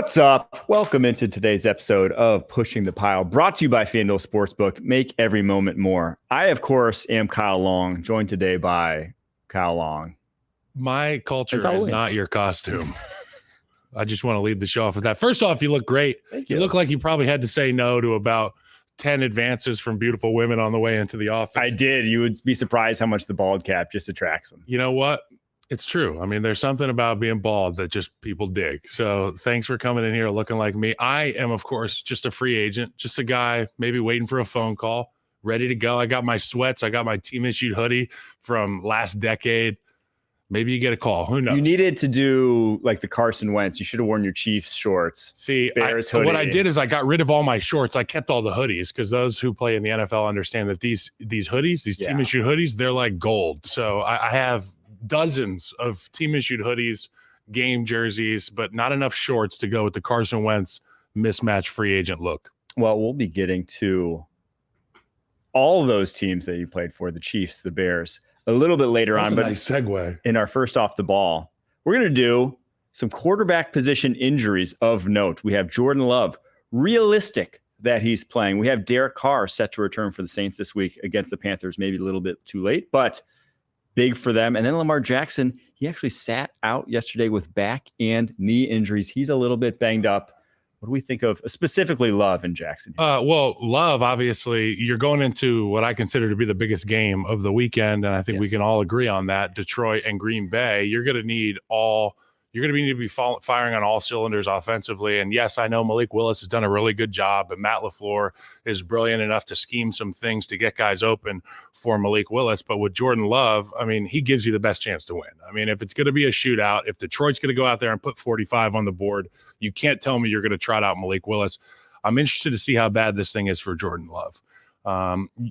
What's up? Welcome into today's episode of Pushing the Pile, brought to you by FanDuel Sportsbook. Make every moment more. I, of course, am Kyle Long, joined today by Kyle Long. My culture is not your costume. I just want to lead the show off with that. First off, you look great. Thank you. You look like you probably had to say no to about 10 advances from beautiful women on the way into the office. I did. You would be surprised how much the bald cap just attracts them. You know what? It's true. I mean, there's something about being bald that just people dig. So thanks for coming in here looking like me. I am, of course, just a free agent, just a guy maybe waiting for a phone call, ready to go. I got my sweats. I got my team-issued hoodie from last decade. Maybe you get a call. Who knows? You needed to do like the Carson Wentz. You should have worn your Chiefs shorts. See, what I did is I got rid of all my shorts. I kept all the hoodies because those who play in the NFL understand that these hoodies, these team-issued hoodies, they're like gold. So I have dozens of team-issued hoodies, game jerseys, but not enough shorts to go with the Carson Wentz mismatched free agent look. Well, we'll be getting to all those teams that you played for, the Chiefs, the Bears, a little bit later on. But nice segue. In our first off the ball, we're going to do some quarterback position injuries of note. We have Jordan Love, realistic that he's playing. We have Derek Carr set to return for the Saints this week against the Panthers, maybe a little bit too late, but big for them. And then Lamar Jackson, he actually sat out yesterday with back and knee injuries. He's a little bit banged up. What do we think of specifically Love and Jackson? Well, Love, obviously, you're going into what I consider to be the biggest game of the weekend, and I think we can all agree on that. Detroit and Green Bay. You're going to need to be firing on all cylinders offensively. And yes, I know Malik Willis has done a really good job, and Matt LaFleur is brilliant enough to scheme some things to get guys open for Malik Willis. But with Jordan Love, I mean, he gives you the best chance to win. I mean, if it's going to be a shootout, if Detroit's going to go out there and put 45 on the board, you can't tell me you're going to trot out Malik Willis. I'm interested to see how bad this thing is for Jordan Love.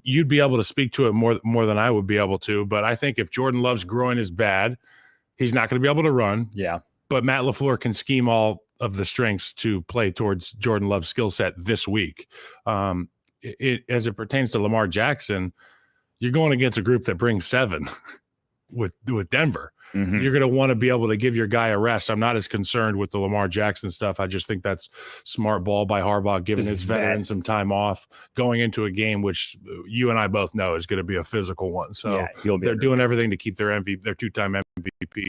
You'd be able to speak to it more than I would be able to, but I think if Jordan Love's groin is bad, he's not going to be able to run. Yeah. But Matt LaFleur can scheme all of the strengths to play towards Jordan Love's skill set this week. As it pertains to Lamar Jackson, you're going against a group that brings 7 with Denver. Mm-hmm. You're going to want to be able to give your guy a rest. I'm not as concerned with the Lamar Jackson stuff. I just think that's smart ball by Harbaugh, giving his veteran some time off going into a game, which you and I both know is going to be a physical one. So they're doing everything to keep their two-time MVP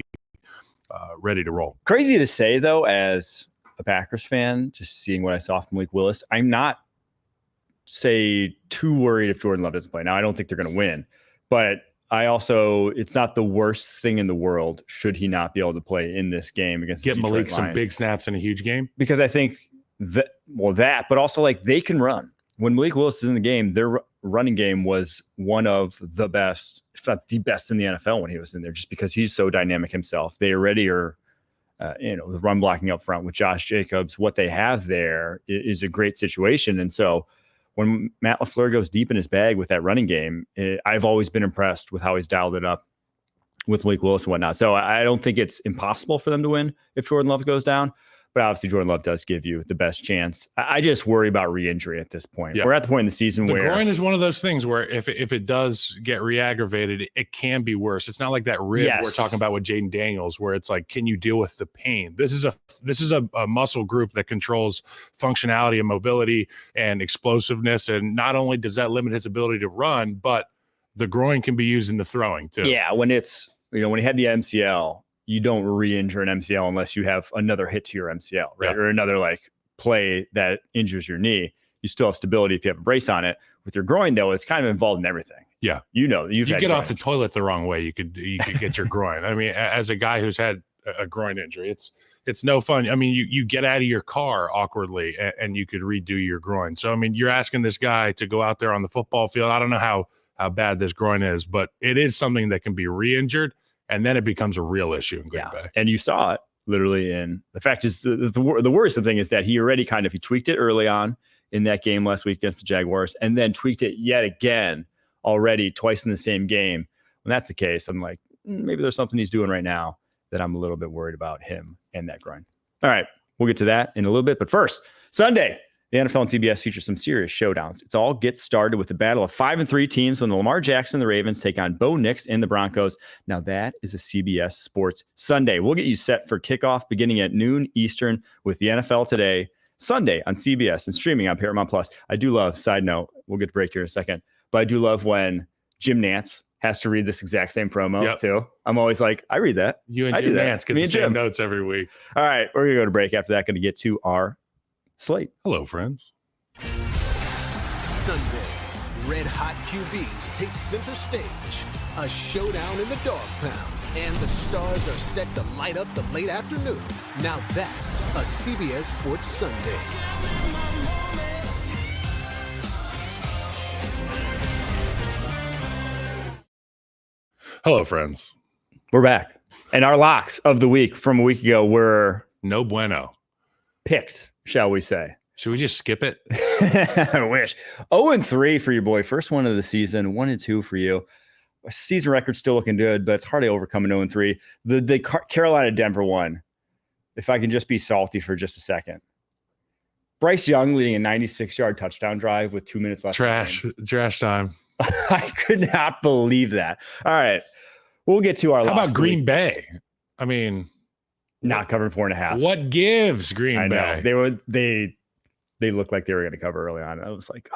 ready to roll. Crazy to say, though, as a Packers fan, just seeing what I saw from Malik Willis, I'm not, too worried if Jordan Love doesn't play. Now, I don't think they're going to win, but it's not the worst thing in the world should he not be able to play in this game against the Detroit Malik Lions. Some big snaps in a huge game. Because I think but also like they can run. When Malik Willis is in the game, their running game was one of the best, if not the best in the NFL when he was in there, just because he's so dynamic himself. They already are, the run blocking up front with Josh Jacobs. What they have there is a great situation. And so when Matt LaFleur goes deep in his bag with that running game, I've always been impressed with how he's dialed it up with Malik Willis and whatnot. So I don't think it's impossible for them to win if Jordan Love goes down. But obviously, Jordan Love does give you the best chance. I just worry about re-injury at this point. Yeah. We're at the point in the season where the groin is one of those things where if it does get re-aggravated, it can be worse. It's not like that rib we're talking about with Jaden Daniels, where it's like, can you deal with the pain? This is a muscle group that controls functionality and mobility and explosiveness. And not only does that limit his ability to run, but the groin can be used in the throwing too. Yeah, when it's when he had the MCL. You don't re-injure an MCL unless you have another hit to your MCL, right? Or another play that injures your knee. You still have stability if you have a brace on it. With your groin, though, it's kind of involved in everything. Yeah, you get off the toilet the wrong way, you could get your groin. I mean, as a guy who's had a groin injury, it's no fun. I mean, you get out of your car awkwardly and you could redo your groin. So I mean, you're asking this guy to go out there on the football field. I don't know how bad this groin is, but it is something that can be re-injured. And then it becomes a real issue in Green Bay. And you saw it literally in the fact is the worrisome thing is that he already he tweaked it early on in that game last week against the Jaguars and then tweaked it yet again already twice in the same game. When that's the case, I'm like, maybe there's something he's doing right now that I'm a little bit worried about him and that groin. All right, we'll get to that in a little bit. But first, Sunday, The NFL and CBS feature some serious showdowns. It's all gets started with the battle of 5-3 teams when the Lamar Jackson and the Ravens take on Bo Nix and the Broncos. Now that is a CBS Sports Sunday. We'll get you set for kickoff beginning at noon Eastern with the NFL Today Sunday on CBS and streaming on Paramount Plus. I do love, side note, we'll get to break here in a second, but I do love when Jim Nantz has to read this exact same promo too. I'm always like, I read that. You and Jim Nantz get the same notes every week. All right, we're going to go to break. After that, going to get to our slate. Hello, friends. Sunday, red hot QBs take center stage. A showdown in the dog pound. And the stars are set to light up the late afternoon. Now that's a CBS Sports Sunday. Hello, friends. We're back. And our locks of the week from a week ago were no bueno. Picked, shall we say. Should we just skip it? I wish. 0-3 for your boy. First one of the season. 1-2 for you. Season record still looking good, but it's hard to overcome an 0-3. The Carolina-Denver one, if I can just be salty for just a second. Bryce Young leading a 96-yard touchdown drive with 2 minutes left. Trash time. I could not believe that. All right. We'll get to our How about Green Bay? I mean, not covering 4.5. What gives Green Bay? They looked like they were going to cover early on. I was like,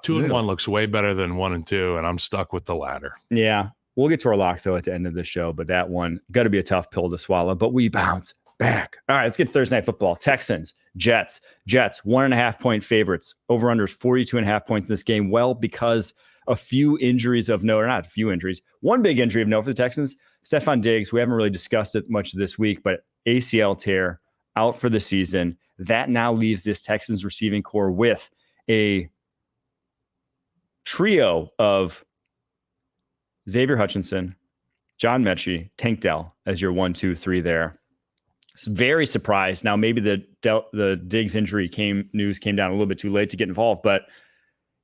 2-1 looks way better than 1-2, and I'm stuck with the latter. Yeah. We'll get to our locks, though, at the end of the show, but that one got to be a tough pill to swallow, but we bounce back. All right, let's get to Thursday Night Football. Texans, Jets, 1.5-point favorites. Over-under is 42.5 points in this game. Well, because a few injuries of note, or not a few injuries, one big injury of note for the Texans, Stephon Diggs. We haven't really discussed it much this week, but ACL tear out for the season. That now leaves this Texans receiving core with a trio of Xavier Hutchinson, John Mechie, Tank Dell as your 1, 2, 3 there. Very surprised. Now, maybe the Diggs injury news came down a little bit too late to get involved, but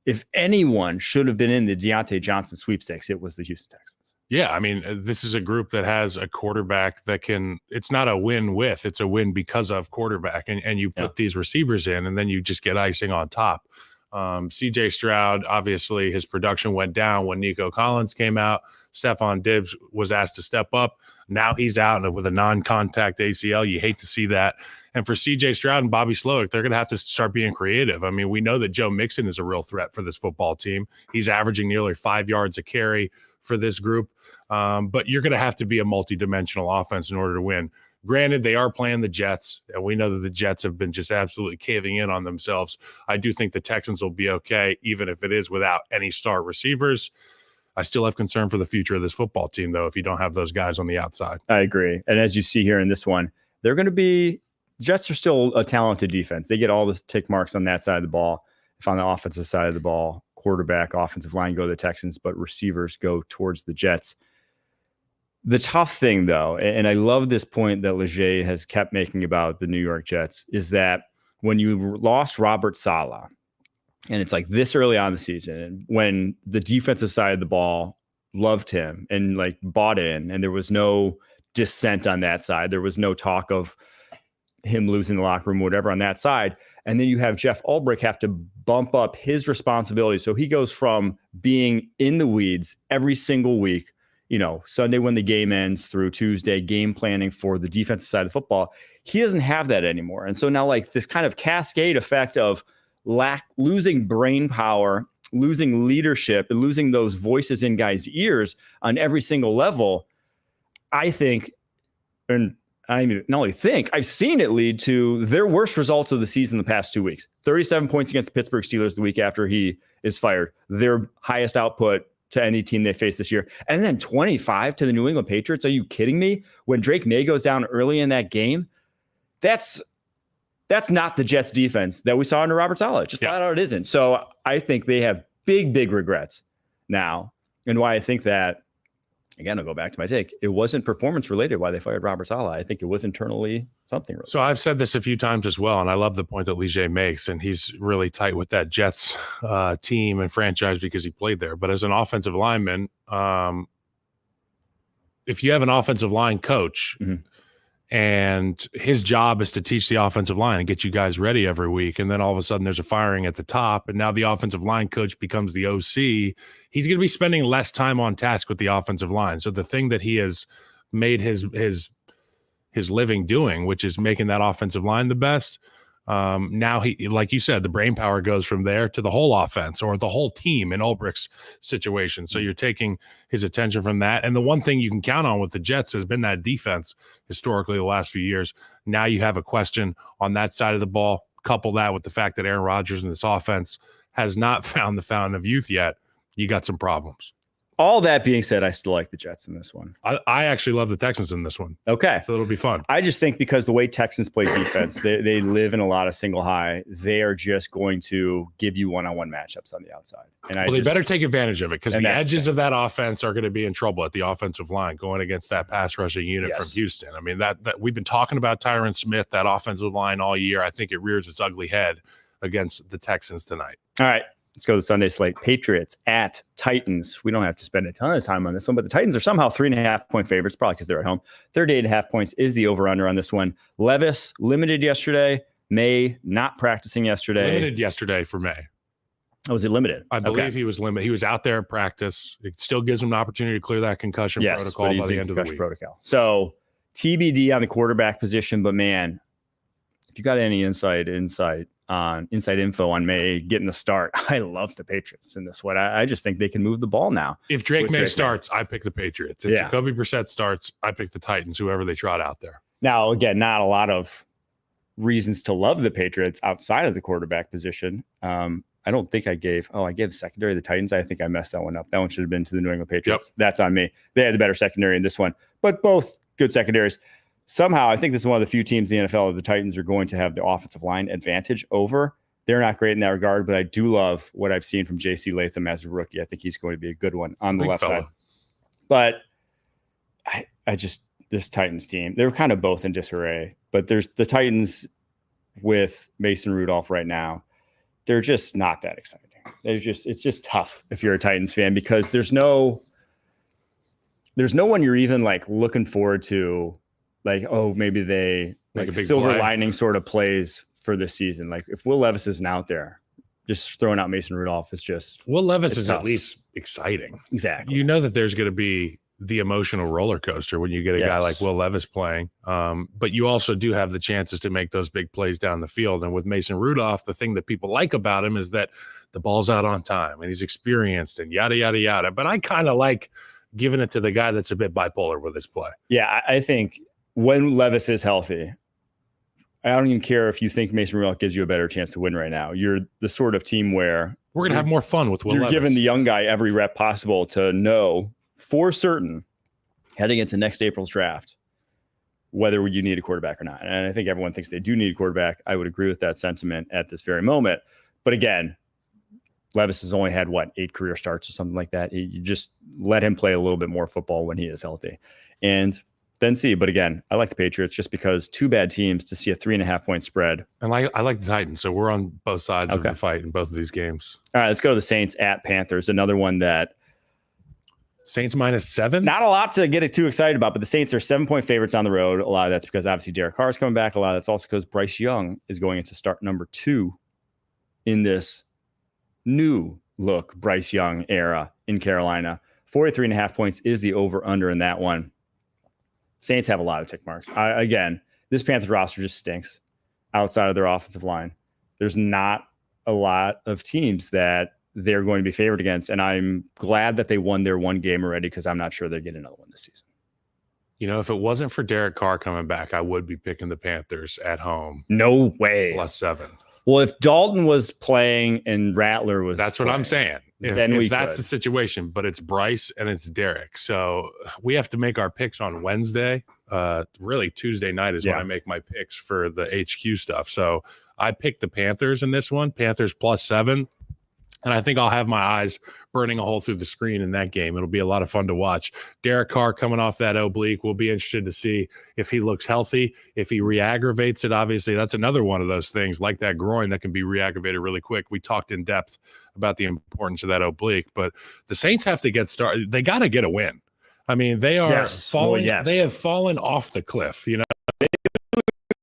if anyone should have been in the Deontay Johnson sweepstakes, it was the Houston Texans. Yeah, I mean, this is a group that has a quarterback that it's not a win with, it's a win because of quarterback. And you put these receivers in, and then you just get icing on top. CJ Stroud, obviously his production went down when Nico Collins came out. Stephon Diggs was asked to step up. Now he's out with a non-contact ACL. You hate to see that. And for CJ Stroud and Bobby Slowick, they're going to have to start being creative. I mean, we know that Joe Mixon is a real threat for this football team. He's averaging nearly 5 yards a carry for this group. But you're going to have to be a multi-dimensional offense in order to win. Granted, they are playing the Jets, and we know that the Jets have been just absolutely caving in on themselves. I do think the Texans will be okay, even if it is without any star receivers. I still have concern for the future of this football team, though, if you don't have those guys on the outside. I agree. And as you see here in this one, they're going to be – Jets are still a talented defense. They get all the tick marks on that side of the ball. If on the offensive side of the ball, quarterback, offensive line go to the Texans, but receivers go towards the Jets. The tough thing, though, and I love this point that Leger has kept making about the New York Jets, is that when you lost Robert Saleh, and it's like this early on in the season, and when the defensive side of the ball loved him and like bought in, and there was no dissent on that side, there was no talk of him losing the locker room or whatever on that side. And then you have Jeff Ulbrich have to bump up his responsibility. So he goes from being in the weeds every single week, Sunday when the game ends through Tuesday, game planning for the defensive side of football. He doesn't have that anymore. And so now like this kind of cascade effect of losing brain power, losing leadership, and losing those voices in guys' ears on every single level, I think, and I not only think, I've seen it lead to their worst results of the season the past 2 weeks. 37 points against the Pittsburgh Steelers the week after he is fired. Their highest output to any team they face this year. And then 25 to the New England Patriots. Are you kidding me? When Drake May goes down early in that game, that's not the Jets defense that we saw under Robert Saleh. Just flat out it isn't. So I think they have big, big regrets now. And why I think that, again, I'll go back to my take. It wasn't performance related why they fired Robert Saleh. I think it was internally something related. So I've said this a few times as well, and I love the point that Leger makes, and he's really tight with that Jets team and franchise because he played there. But as an offensive lineman, if you have an offensive line coach And his job is to teach the offensive line and get you guys ready every week. And then all of a sudden there's a firing at the top. And now the offensive line coach becomes the OC. He's going to be spending less time on task with the offensive line. So the thing that he has made his living doing, which is making that offensive line the best, now he, like you said, the brain power goes from there to the whole offense or the whole team in Ulbricht's situation. So you're taking his attention from that. And the one thing you can count on with the Jets has been that defense historically the last few years. Now you have a question on that side of the ball. Couple that with the fact that Aaron Rodgers and this offense has not found the fountain of youth yet. You got some problems. All that being said, I still like the Jets in this one. I actually love the Texans in this one. Okay. So it'll be fun. I just think because the way Texans play defense, they live in a lot of single high. They are just going to give you one-on-one matchups on the outside. And they better take advantage of it because the edges of that offense are going to be in trouble at the offensive line going against that pass rushing unit from Houston. I mean, that we've been talking about Tyron Smith, that offensive line all year. I think it rears its ugly head against the Texans tonight. All right. Let's go to the Sunday slate. Patriots at Titans. We don't have to spend a ton of time on this one, but the Titans are somehow 3.5-point favorites, probably because they're at home. 38.5 points is the over-under on this one. Levis, limited yesterday. May, not practicing yesterday. Limited yesterday for May. Oh, was it limited? I believe he was limited. He was out there in practice. It still gives him an opportunity to clear that concussion protocol by the end of the week. Protocol. So TBD on the quarterback position, but man, if you got any inside info on May getting the start, I love the Patriots in this one. I just think they can move the ball now. If Drake May starts, I pick the Patriots. If Jacoby Brissett starts, I pick the Titans, whoever they trot out there. Now, again, not a lot of reasons to love the Patriots outside of the quarterback position. I don't think I gave the secondary the Titans. I think I messed that one up. That one should have been to the New England Patriots. Yep. That's on me. They had the better secondary in this one, but both good secondaries. Somehow, I think this is one of the few teams in the NFL that the Titans are going to have the offensive line advantage over. They're not great in that regard, but I do love what I've seen from J.C. Latham as a rookie. I think he's going to be a good one on the left side. But this Titans team, they were kind of both in disarray. But there's the Titans with Mason Rudolph right now. They're just not that exciting. It's just tough if you're a Titans fan because there's no one you're even like looking forward to. Like, oh, maybe they like a silver lining sort of plays for this season. Like if Will Levis isn't out there, just throwing out Mason Rudolph is just Will Levis is tough. At least exciting. Exactly. You know that there's going to be the emotional roller coaster when you get a guy like Will Levis playing. But you also do have the chances to make those big plays down the field. And with Mason Rudolph, the thing that people like about him is that the ball's out on time and he's experienced and yada, yada, yada. But I kind of like giving it to the guy that's a bit bipolar with his play. Yeah, I think when Levis is healthy, I don't even care if you think Mason Rudolph gives you a better chance to win right now. You're the sort of team where we're going to have more fun with Will Levis. You're giving the young guy every rep possible to know for certain heading into next April's draft whether you need a quarterback or not. And I think everyone thinks they do need a quarterback. I would agree with that sentiment at this very moment. But again, Levis has only had, 8 career starts or something like that. You just let him play a little bit more football when he is healthy. And then see. But again, I like the Patriots just because two bad teams to see a 3.5-point spread. And I like the Titans. So we're on both sides of the fight in both of these games. All right, let's go to the Saints at Panthers. Another one that Saints -7. Not a lot to get too excited about, but the Saints are 7-point favorites on the road. A lot of that's because obviously Derek Carr is coming back. A lot of that's also because Bryce Young is going into start number 2 in this new look Bryce Young era in Carolina. 43.5 points is the over-under in that one. Saints have a lot of tick marks. Again, this Panthers roster just stinks outside of their offensive line. There's not a lot of teams that they're going to be favored against, and I'm glad that they won their one game already because I'm not sure they'll get another one this season. You know, if it wasn't for Derek Carr coming back, I would be picking the Panthers at home. No way. +7. Well, if Dalton was playing and Rattler was That's what I'm saying. If that's the situation, but it's Bryce and it's Derek. So we have to make our picks on Wednesday. Really Tuesday night is when I make my picks for the HQ stuff. So I picked the Panthers in this one, Panthers +7. And I think I'll have my eyes burning a hole through the screen in that game. It'll be a lot of fun to watch. Derek Carr coming off that oblique. We'll be interested to see if he looks healthy, if he re-aggravates it. Obviously, that's another one of those things like that groin that can be re-aggravated really quick. We talked in depth about the importance of that oblique, but the Saints have to get started. They got to get a win. I mean, they are falling. They have fallen off the cliff. You know, they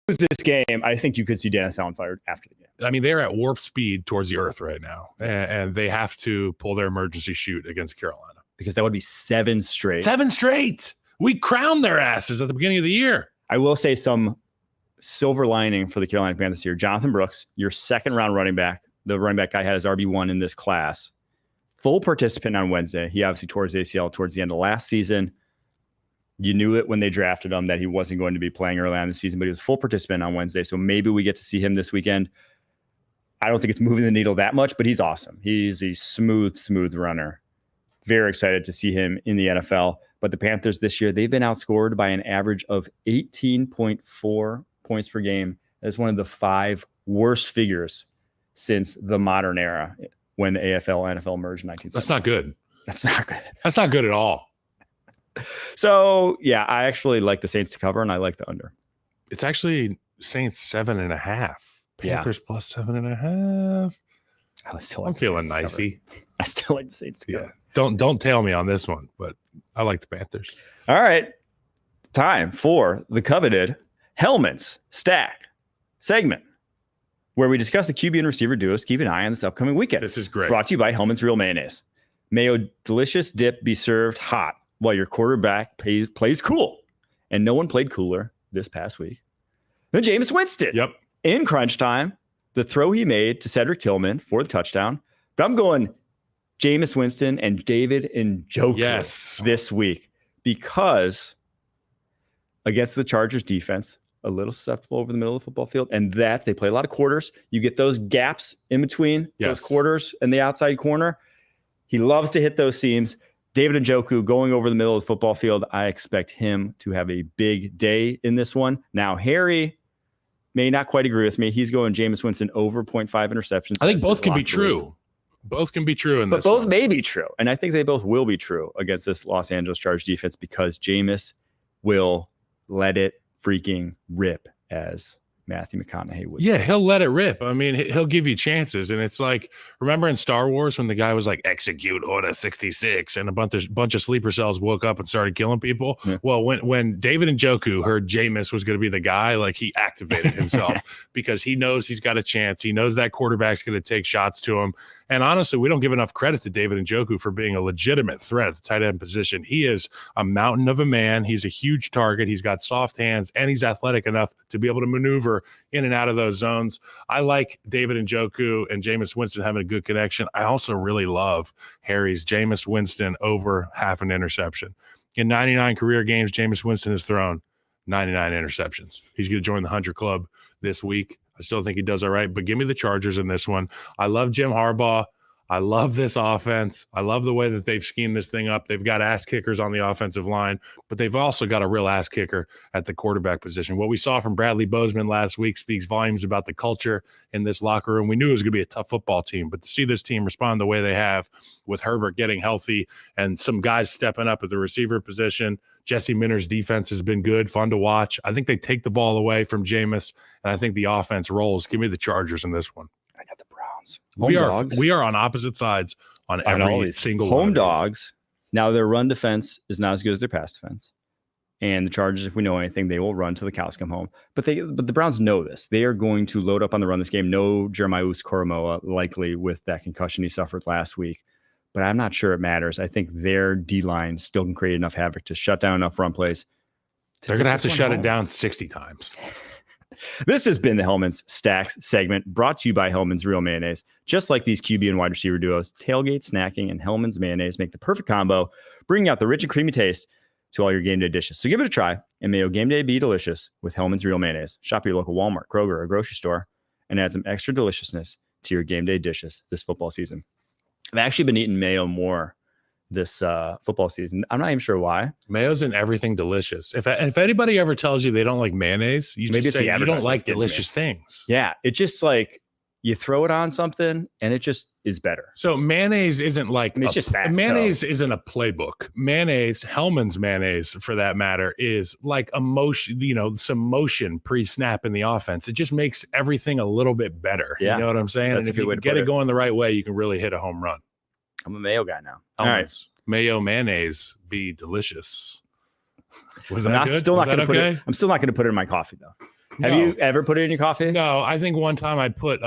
this game, I think you could see Dennis Allen fired after the game. I mean, they're at warp speed towards the earth right now, and they have to pull their emergency shoot against Carolina. Because that would be 7 straight. 7 straight. We crowned their asses at the beginning of the year. I will say some silver lining for the Carolina Panthers here. Jonathan Brooks, your second-round running back. The running back guy had his RB1 in this class. Full participant on Wednesday. He obviously tore his ACL towards the end of last season. You knew it when they drafted him that he wasn't going to be playing early on in the season, but he was full participant on Wednesday. So maybe we get to see him this weekend. I don't think it's moving the needle that much, but he's awesome. He's a smooth runner. Very excited to see him in the NFL. But the Panthers this year, they've been outscored by an average of 18.4 points per game. That's one of the 5 worst figures since the modern era when the AFL and NFL merged in 1970. That's not good. That's not good. That's not good at all. So, yeah, I actually like the Saints to cover, and I like the under. It's actually Saints 7.5. Panthers plus 7.5. I'm feeling nicey. I still like the Saints to cover. Don't tail me on this one, but I like the Panthers. All right. Time for the coveted Helmets Stack segment, where we discuss the QB and receiver duos. Keep an eye on this upcoming weekend. This is great. Brought to you by Hellman's Real Mayonnaise. May a delicious dip be served hot while your quarterback plays cool. And no one played cooler this past week than Jameis Winston. Yep. In crunch time, the throw he made to Cedric Tillman for the touchdown. But I'm going Jameis Winston and David Njoku this week because against the Chargers defense, a little susceptible over the middle of the football field. And they play a lot of quarters. You get those gaps in between those quarters and the outside corner. He loves to hit those seams. David Njoku going over the middle of the football field. I expect him to have a big day in this one. Now, Harry may not quite agree with me. He's going Jameis Winston over 0.5 interceptions. I think both can be true. Both can be true in this. But both may be true. And I think they both will be true against this Los Angeles Chargers defense because Jameis will let it freaking rip, as Matthew McConaughey would. Yeah, he'll let it rip. I mean, he'll give you chances. And it's like, remember in Star Wars when the guy was like, execute Order 66, and a bunch of sleeper cells woke up and started killing people? Yeah. Well, when David Njoku heard Jameis was going to be the guy, like he activated himself because he knows he's got a chance. He knows that quarterback's going to take shots to him. And honestly, we don't give enough credit to David Njoku for being a legitimate threat at the tight end position. He is a mountain of a man. He's a huge target. He's got soft hands, and he's athletic enough to be able to maneuver in and out of those zones. I like David Njoku and Jameis Winston having a good connection. I also really love Harry's Jameis Winston over half an interception. In 99 career games, Jameis Winston has thrown 99 interceptions. He's going to join the 100 club this week. I still think he does all right, but give me the Chargers in this one. I love Jim Harbaugh. I love this offense. I love the way that they've schemed this thing up. They've got ass kickers on the offensive line, but they've also got a real ass kicker at the quarterback position. What we saw from Bradley Bozeman last week speaks volumes about the culture in this locker room. We knew it was going to be a tough football team, but to see this team respond the way they have with Herbert getting healthy and some guys stepping up at the receiver position, Jesse Minter's defense has been good, fun to watch. I think they take the ball away from Jameis, and I think the offense rolls. Give me the Chargers in this one. I got the Browns. We are on opposite sides on every single home dogs. Now their run defense is not as good as their pass defense, and the Chargers, if we know anything, they will run till the cows come home. But the Browns know this. They are going to load up on the run this game. No Jeremiah Owusu-Koramoah likely with that concussion he suffered last week. But I'm not sure it matters. I think their D-line still can create enough havoc to shut down enough run plays. They're going to have to shut it down 60 times. This has been the Hellman's Stacks segment, brought to you by Hellman's Real Mayonnaise. Just like these QB and wide receiver duos, tailgate snacking and Hellman's Mayonnaise make the perfect combo, bringing out the rich and creamy taste to all your game day dishes. So give it a try, and may your game day be delicious with Hellman's Real Mayonnaise. Shop at your local Walmart, Kroger, or grocery store, and add some extra deliciousness to your game day dishes this football season. I've actually been eating mayo more this football season. I'm not even sure why. Mayo's in everything delicious. If anybody ever tells you they don't like mayonnaise, you maybe just say you don't like delicious things. Yeah, it's just like you throw it on something and it just is better. So mayonnaise isn't like it's just fat. Mayonnaise isn't a playbook. Mayonnaise, Hellman's mayonnaise for that matter, is like a motion, some motion pre-snap in the offense. It just makes everything a little bit better. Yeah. You know what I'm saying? And if you get it going the right way, you can really hit a home run. I'm a mayo guy now. All right. Mayo mayonnaise be delicious. Was that I'm good? still not going to put it. I'm still not going to put it in my coffee though. Have you ever put it in your coffee? No, I think one time I put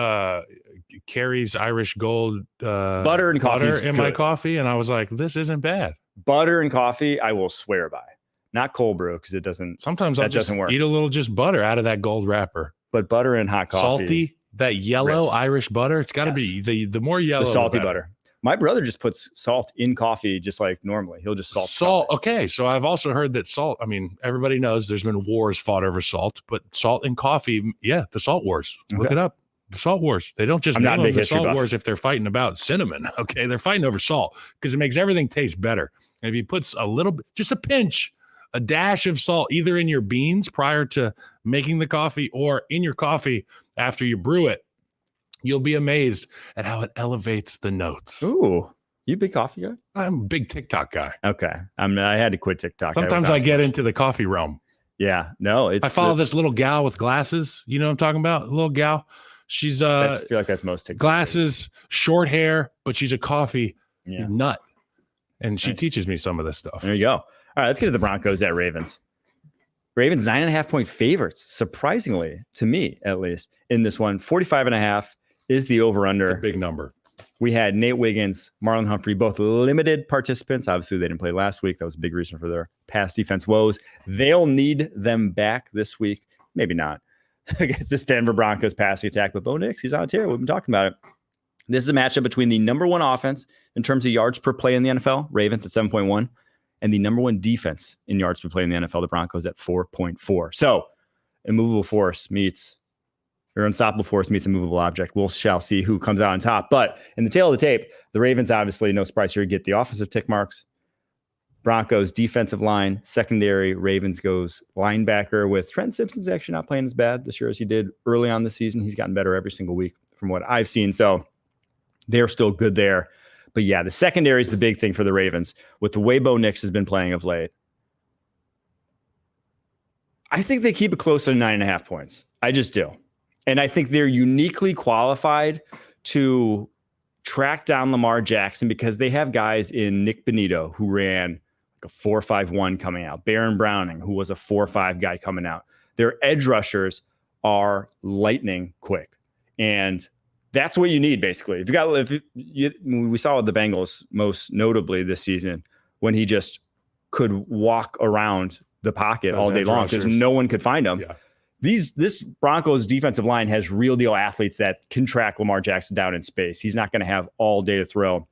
Carrie's Irish Gold butter and coffee in my coffee, and I was like, this isn't bad. Butter and coffee, I will swear by. Not cold brew, because it doesn't. Sometimes I'll just eat a little just butter out of that gold wrapper. But butter and hot coffee. Salty, that yellow Irish butter. It's got to be the more yellow, the salty butter. My brother just puts salt in coffee just like normally. He'll just salt. Okay. So I've also heard that salt, I mean, everybody knows there's been wars fought over salt, but salt in coffee, the salt wars. Okay. Look it up. The salt wars. They don't just name them the salt wars if they're fighting about cinnamon. Okay. They're fighting over salt because it makes everything taste better. And if you put a little bit, just a pinch, a dash of salt, either in your beans prior to making the coffee or in your coffee after you brew it, you'll be amazed at how it elevates the notes. Ooh, you a big coffee guy? I'm a big TikTok guy. Okay. I had to quit TikTok. Sometimes I get into the coffee realm. Yeah. No, I follow this little gal with glasses. You know what I'm talking about? A little gal. She's I feel like that's most TikTok. Glasses, short hair, but she's a coffee nut. And she teaches me some of this stuff. There you go. All right, let's get to the Broncos at Ravens. Ravens 9.5-point favorites, surprisingly, to me at least, in this one. 45.5 is the over-under. It's a big number. We had Nate Wiggins, Marlon Humphrey, both limited participants. Obviously, they didn't play last week. That was a big reason for their pass defense woes. They'll need them back this week. Maybe not against this Denver Broncos passing attack. But Bo Nix, he's on a tear. We've been talking about it. This is a matchup between the number one offense in terms of yards per play in the NFL, Ravens at 7.1, and the number one defense in yards per play in the NFL, the Broncos at 4.4. So, unstoppable force meets immovable object. We shall see who comes out on top. But in the tail of the tape, the Ravens, obviously, no surprise here, get the offensive tick marks. Broncos defensive line, secondary. Ravens goes linebacker with Trent Simpson's actually not playing as bad this year as he did early on the season. He's gotten better every single week from what I've seen. So they're still good there. But yeah, the secondary is the big thing for the Ravens with the way Bo Nix has been playing of late. I think they keep it close to 9.5 points. I just do. And I think they're uniquely qualified to track down Lamar Jackson because they have guys in Nick Bonito who ran like a 4.51 coming out. Baron Browning, who was a 4.5 guy coming out. Their edge rushers are lightning quick. And that's what you need, basically. We saw the Bengals most notably this season when he just could walk around the pocket all day long because no one could find him. Yeah. This Broncos defensive line has real deal athletes that can track Lamar Jackson down in space. He's not going to have all day to throw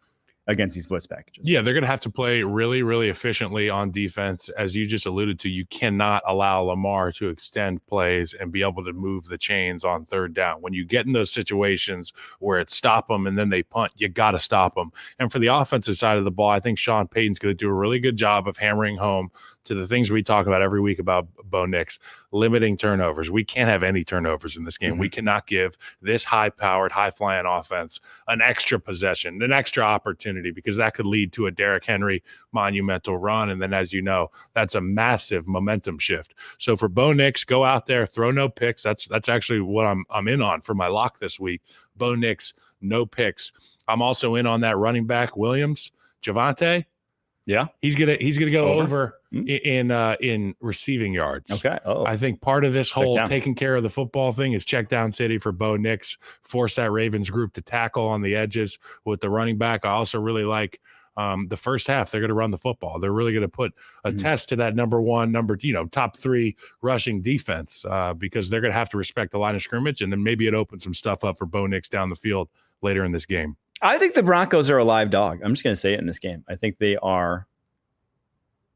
against these blitz packages. Yeah, they're going to have to play really, really efficiently on defense. As you just alluded to, you cannot allow Lamar to extend plays and be able to move the chains on third down. When you get in those situations where it's stop them and then they punt, you got to stop them. And for the offensive side of the ball, I think Sean Payton's going to do a really good job of hammering home to the things we talk about every week about Bo Nix, limiting turnovers. We can't have any turnovers in this game. Mm-hmm. We cannot give this high-powered, high-flying offense an extra possession, an extra opportunity, because that could lead to a Derrick Henry monumental run. And then, as you know, that's a massive momentum shift. So for Bo Nix, go out there, throw no picks. That's actually what I'm in on for my lock this week. Bo Nix, no picks. I'm also in on that running back, Williams, Javonte. Yeah, he's gonna go over in receiving yards. Okay. Oh, I think part of this whole taking care of the football thing is check down city for Bo Nix. Force that Ravens group to tackle on the edges with the running back. I also really like the first half. They're going to run the football. They're really going to put a test to that top 3 rushing defense because they're going to have to respect the line of scrimmage, and then maybe it opens some stuff up for Bo Nix down the field later in this game. I think the Broncos are a live dog. I'm just going to say it in this game. I think they are.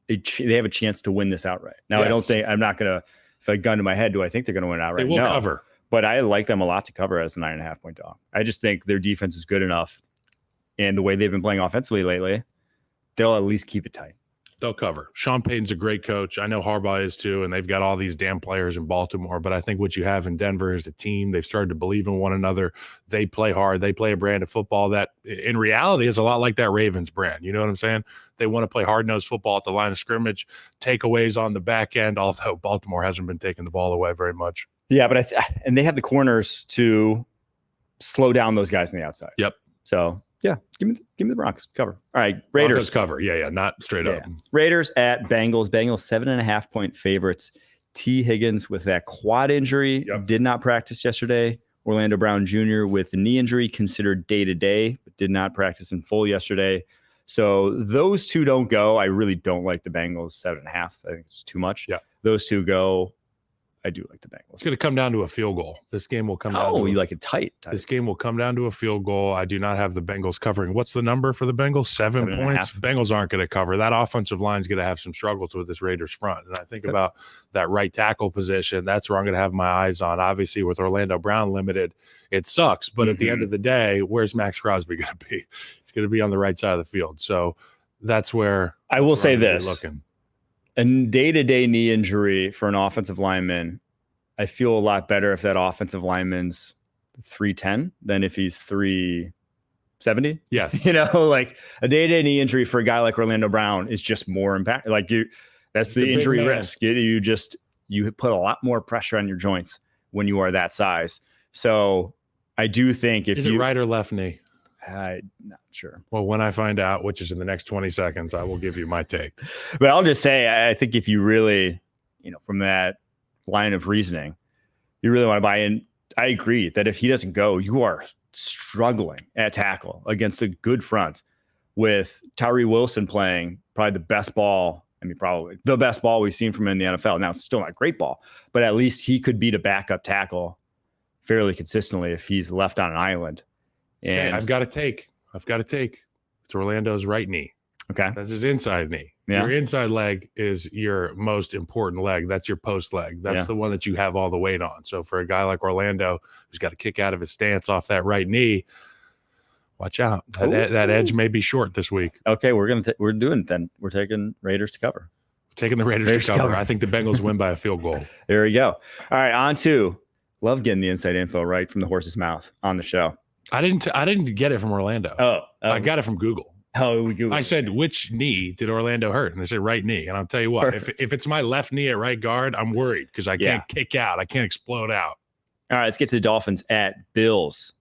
They have a chance to win this outright. Now, yes. I'm not going to, if I gun to my head, do I think they're going to win outright? They will cover. But I like them a lot to cover as a 9.5 point dog. I just think their defense is good enough. And the way they've been playing offensively lately, they'll at least keep it tight. They'll cover. Sean Payton's a great coach. I know Harbaugh is too, and they've got all these damn players in Baltimore. But I think what you have in Denver is the team. They've started to believe in one another. They play hard. They play a brand of football that, in reality, is a lot like that Ravens brand. You know what I'm saying? They want to play hard-nosed football at the line of scrimmage, takeaways on the back end, although Baltimore hasn't been taking the ball away very much. Yeah, but and they have the corners to slow down those guys on the outside. Yep. So, yeah, give me the Broncos cover. All right, Raiders Broncos cover. Yeah, not straight up. Raiders at Bengals. Bengals 7.5 point favorites T. Higgins with that quad injury did not practice yesterday. Orlando Brown Jr. with the knee injury considered day-to-day, but did not practice in full yesterday. So those two don't go. I really don't like the Bengals 7.5. I think it's too much. Yeah. Those two go. I do like the Bengals. It's going to come down to a field goal. This game will come down. Oh, you like it tight. This game will come down to a field goal. I do not have the Bengals covering. What's the number for the Bengals? 7 points. Bengals aren't going to cover. That offensive line is going to have some struggles with this Raiders front. And I think about that right tackle position. That's where I'm going to have my eyes on. Obviously, with Orlando Brown limited, it sucks. But at the end of the day, where's Max Crosby going to be? He's going to be on the right side of the field. So that's where I will say this. Looking. A day-to-day knee injury for an offensive lineman, I feel a lot better if that offensive lineman's 310 than if he's 370. Yes. Like a day-to-day knee injury for a guy like Orlando Brown is just more impact. Like that's the injury risk. You put a lot more pressure on your joints when you are that size. So I do think is it right or left knee? I'm not sure. Well, when I find out, which is in the next 20 seconds, I will give you my take. But I'll just say, I think if you really, from that line of reasoning, you really want to buy in. I agree that if he doesn't go, you are struggling at tackle against a good front with Tyree Wilson playing probably the best ball. Probably the best ball we've seen from him in the NFL. Now, it's still not a great ball, but at least he could beat a backup tackle fairly consistently if he's left on an island. And okay, I've got to take. It's Orlando's right knee. Okay. That's his inside knee. Yeah. Your inside leg is your most important leg. That's your post leg. That's the one that you have all the weight on. So for a guy like Orlando, who's got to kick out of his stance off that right knee, watch out. That edge may be short this week. Okay, we're doing it then. We're taking Raiders to cover. Taking the Raiders to cover. I think the Bengals win by a field goal. There we go. All right, on to love getting the inside info right from the horse's mouth on the show. I didn't get it from Orlando. I got it from Google. Oh, we Googled. I said, which knee did Orlando hurt? And they said right knee. And I'll tell you what, if it's my left knee at right guard, I'm worried because I can't kick out. I can't explode out. All right, let's get to the Dolphins at Bills.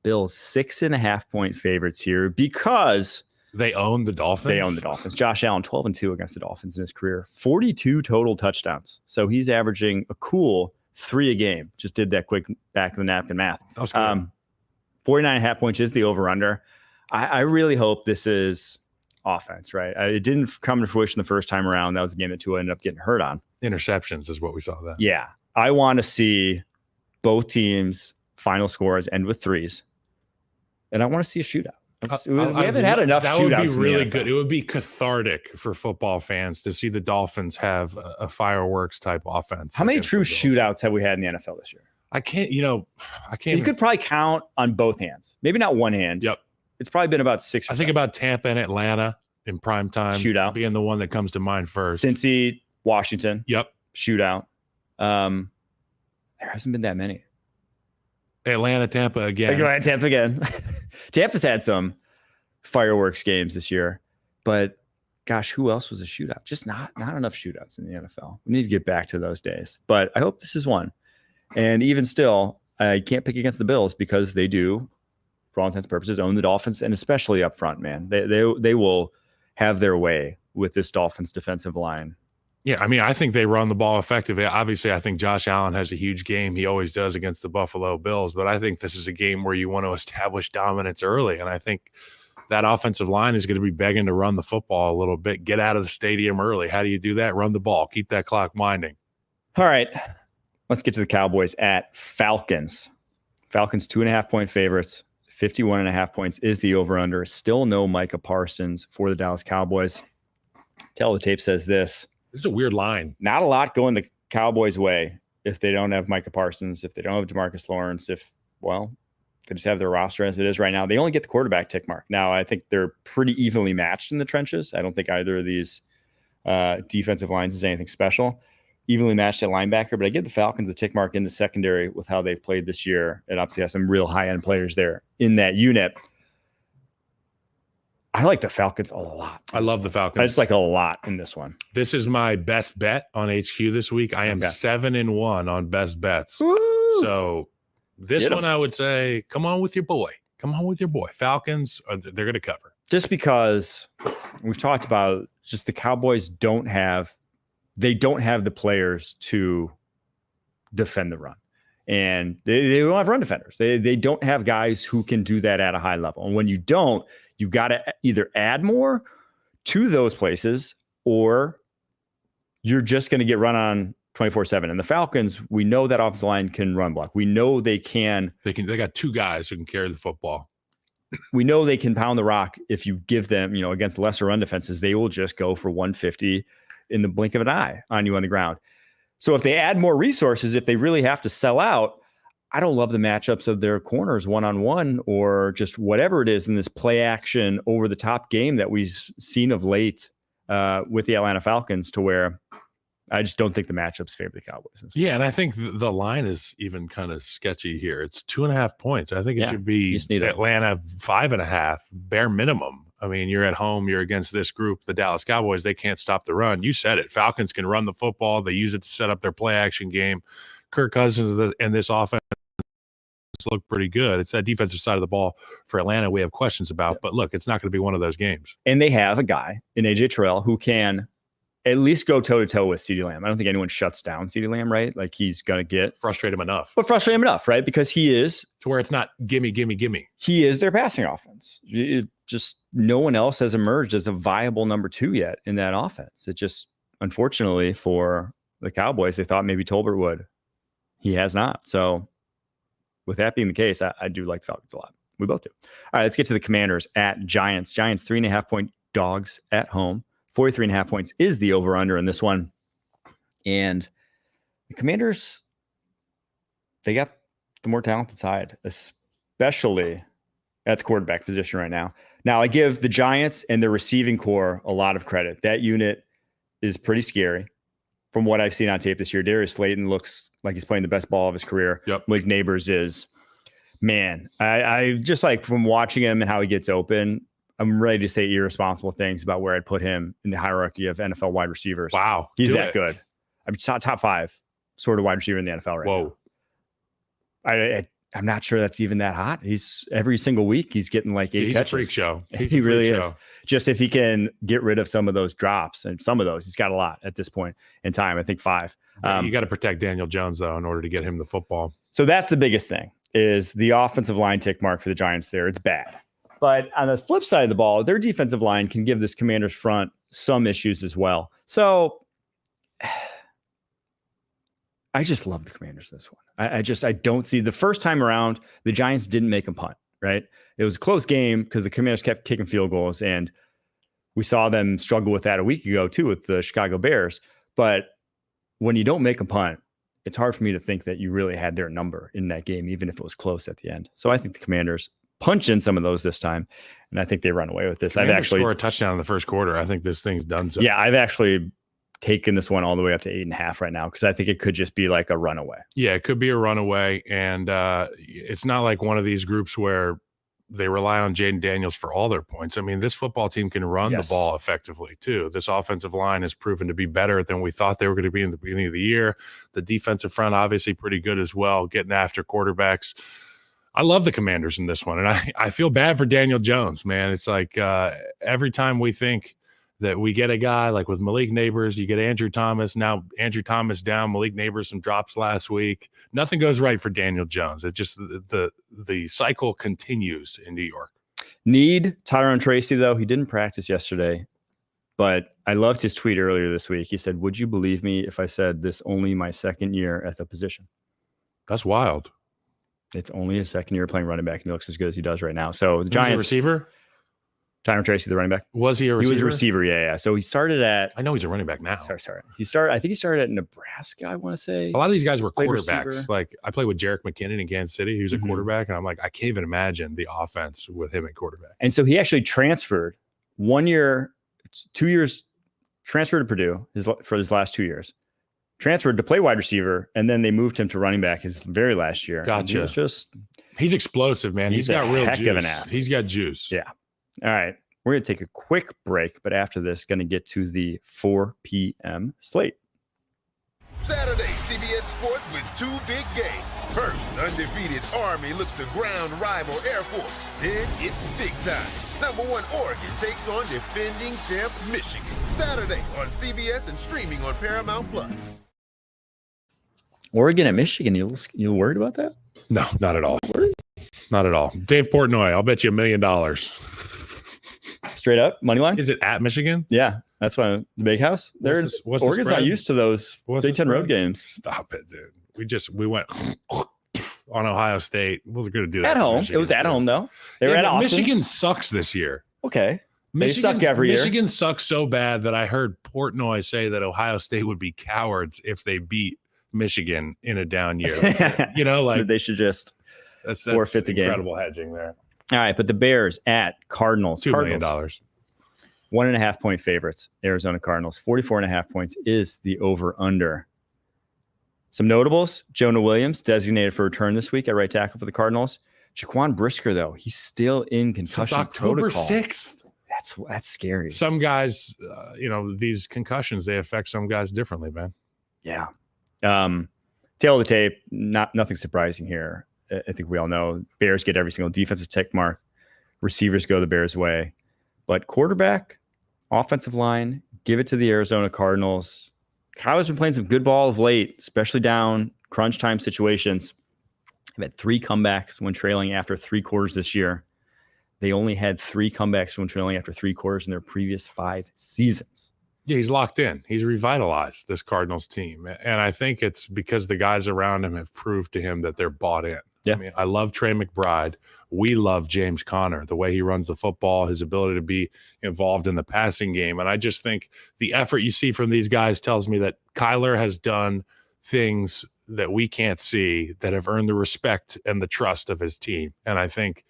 Bills 6.5-point favorites here because they own the Dolphins. Josh Allen 12-2 against the Dolphins in his career, 42 total touchdowns. So he's averaging a cool 3 a game. Just did that quick back of the napkin math. That was good. 49.5 points is the over-under. I really hope this is offense, right? It didn't come to fruition the first time around. That was the game that Tua ended up getting hurt on. Interceptions is what we saw then. Yeah. I want to see both teams' final scores end with 3s. And I want to see a shootout. We haven't had enough shootouts. That would be really good. It would be cathartic for football fans to see the Dolphins have a fireworks type offense. How many true shootouts have we had in the NFL this year? I can't. You could probably count on both hands. Maybe not one hand. Yep. It's probably been about 6. I think about Tampa and Atlanta in prime time shootout being the one that comes to mind first. Cincy, Washington. Yep. Shootout. There hasn't been that many. Atlanta, Tampa again. Tampa's had some fireworks games this year, but gosh, who else was a shootout? Just not enough shootouts in the NFL. We need to get back to those days, but I hope this is one. And even still, I can't pick against the Bills because they do, for all intents and purposes, own the Dolphins, and especially up front, man. They will have their way with this Dolphins defensive line. Yeah, I think they run the ball effectively. Obviously, I think Josh Allen has a huge game. He always does against the Buffalo Bills, but I think this is a game where you want to establish dominance early, and I think that offensive line is going to be begging to run the football a little bit, get out of the stadium early. How do you do that? Run the ball. Keep that clock winding. All right, let's get to the Cowboys at Falcons. Falcons 2.5-point favorites. 51.5 points is the over-under. Still no Micah Parsons for the Dallas Cowboys. Tell the tape says this. This is a weird line. Not a lot going the Cowboys' way if they don't have Micah Parsons, if they don't have DeMarcus Lawrence, they just have their roster as it is right now. They only get the quarterback tick mark. Now, I think they're pretty evenly matched in the trenches. I don't think either of these defensive lines is anything special. Evenly matched at linebacker, but I give the Falcons a tick mark in the secondary with how they've played this year, and obviously have some real high-end players there in that unit. I like the Falcons a lot. I love the Falcons. I just like a lot in this one. This is my best bet on HQ this week. I am 7-1 on best bets. Woo! So this one, I would say, come on with your boy. Falcons, they're going to cover. Just because we've talked about just the Cowboys don't have they don't have the players to defend the run. And they don't have run defenders. They don't have guys who can do that at a high level. And when you don't, you got to either add more to those places, or you're just going to get run on 24/7. And the Falcons, we know that offensive line can run block. We know they can. They got two guys who can carry the football. We know they can pound the rock. If you give them, against lesser run defenses, they will just go for 150 in the blink of an eye on you on the ground. So if they add more resources, if they really have to sell out, I don't love the matchups of their corners one-on-one or just whatever it is in this play action over the top game that we've seen of late with the Atlanta Falcons, to where I just don't think the matchups favor the Cowboys. Yeah, and I think the line is even kind of sketchy here. It's 2.5 points. I think it should be Atlanta 5.5, bare minimum. I mean, you're at home, you're against this group, the Dallas Cowboys. They can't stop the run. You said it. Falcons can run the football. They use it to set up their play action game. Kirk Cousins and this offense look pretty good. It's that defensive side of the ball for Atlanta we have questions about. But look, it's not going to be one of those games. And they have a guy in AJ Terrell who can at least go toe-to-toe with CeeDee Lamb. I don't think anyone shuts down CeeDee Lamb, right? Like, he's going to frustrate him enough, right? Because he is to where it's not gimme. He is their passing offense. Just no one else has emerged as a viable number 2 yet in that offense. It just, unfortunately for the Cowboys, they thought maybe Tolbert would. He has not. So with that being the case, I do like the Falcons a lot. We both do. All right, let's get to the Commanders at Giants. Giants 3.5-point dogs at home. 43.5 points is the over-under in this one. And the Commanders, they got the more talented side, especially at the quarterback position right now. Now, I give the Giants and their receiving core a lot of credit. That unit is pretty scary from what I've seen on tape this year. Darius Slayton looks like he's playing the best ball of his career. Yep. Malik Neighbors is, man, I just like from watching him and how he gets open, I'm ready to say irresponsible things about where I'd put him in the hierarchy of NFL wide receivers. Wow. He's that good. I mean, top 5 sort of wide receiver in the NFL right now. I'm not sure that's even that hot. He's every single week he's getting like 8 catches. A freak show. He really is. Just if he can get rid of some of those drops, and some of those, he's got a lot at this point in time. I think 5. You got to protect Daniel Jones though in order to get him the football. So that's the biggest thing, is the offensive line tick mark for the Giants there. It's bad. But on the flip side of the ball, their defensive line can give this Commanders front some issues as well. So I just love the Commanders this one. I don't see, the first time around, the Giants didn't make them punt, right? It was a close game because the Commanders kept kicking field goals, and we saw them struggle with that a week ago too with the Chicago Bears. But when you don't make them punt, it's hard for me to think that you really had their number in that game, even if it was close at the end. So I think the Commanders punch in some of those this time, and I think they run away with this. I've actually scored a touchdown in the first quarter. I think this thing's done. So. Yeah, I've actually taken this one all the way up to 8.5 right now, because I think it could just be like a runaway. Yeah, it could be a runaway, and it's not like one of these groups where they rely on Jaden Daniels for all their points. I mean, this football team can run the ball effectively too. This offensive line has proven to be better than we thought they were going to be in the beginning of the year. The defensive front obviously pretty good as well, getting after quarterbacks. I love the Commanders in this one, and I feel bad for Daniel Jones, man. It's like every time we think that we get a guy like with Malik Neighbors, you get Andrew Thomas. Now Andrew Thomas down, Malik Neighbors some drops last week. Nothing goes right for Daniel Jones. It just the cycle continues in New York. Need Tyrone Tracy, though. He didn't practice yesterday, but I loved his tweet earlier this week. He said, "Would you believe me if I said this only my second year at the position?" That's wild. It's only his second year playing running back, and he looks as good as he does right now. So the Giants receiver, Tyrone Tracy, the running back. Was he a receiver? He was a receiver, yeah. So he started at. I know he's a running back now. Sorry. I think he started at Nebraska. I want to say a lot of these guys were quarterbacks. Receiver. Like I played with Jerick McKinnon in Kansas City. He was a quarterback, and I'm like, I can't even imagine the offense with him at quarterback. And so he actually transferred 1 year, 2 years, transferred to Purdue for his last 2 years. Transferred to play wide receiver, and then they moved him to running back his very last year. Gotcha. He's explosive, man. He's got real juice. Of an athlete. He's got juice. Yeah. All right. We're going to take a quick break, but after this, going to get to the 4 p.m. slate. Saturday, CBS Sports with two big games. First, undefeated Army looks to ground rival Air Force. Then it's big time. Number 1 Oregon takes on defending champs Michigan. Saturday on CBS and streaming on Paramount Plus. Oregon at Michigan. You worried about that? No, not at all. Not at all. Dave Portnoy, I'll bet you $1 million. Straight up money line. Is it at Michigan? Yeah, that's why the Big House. Oregon's not used to those Big Ten road games. Stop it, dude. We went on Ohio State. We were going to do that at home. Michigan, it was at home though. They were at Austin. Michigan sucks this year. Okay, they suck every year. Michigan sucks so bad that I heard Portnoy say that Ohio State would be cowards if they beat Michigan in a down year. You know, like they should just forfeit the game. Incredible hedging there. All right, but the Bears at Cardinals. $2 million. 1.5 point favorites. Arizona Cardinals. 44.5 points is the over/under. Some notables: Jonah Williams designated for return this week at right tackle for the Cardinals. Jaquan Brisker, though, he's still in concussion October protocol. 6th. That's scary. Some guys, these concussions, they affect some guys differently, man. Yeah. Tail of the tape. Nothing surprising here. I think we all know Bears get every single defensive tick mark. Receivers go the Bears' way. But quarterback, offensive line, give it to the Arizona Cardinals. Kyler's been playing some good ball of late, especially down crunch time situations. They've had 3 comebacks when trailing after 3 quarters this year. They only had 3 comebacks when trailing after 3 quarters in their previous 5 seasons. Yeah, he's locked in. He's revitalized this Cardinals team. And I think it's because the guys around him have proved to him that they're bought in. Yeah. I mean, I love Trey McBride. We love James Conner, the way he runs the football, his ability to be involved in the passing game. And I just think the effort you see from these guys tells me that Kyler has done things that we can't see that have earned the respect and the trust of his team. And I think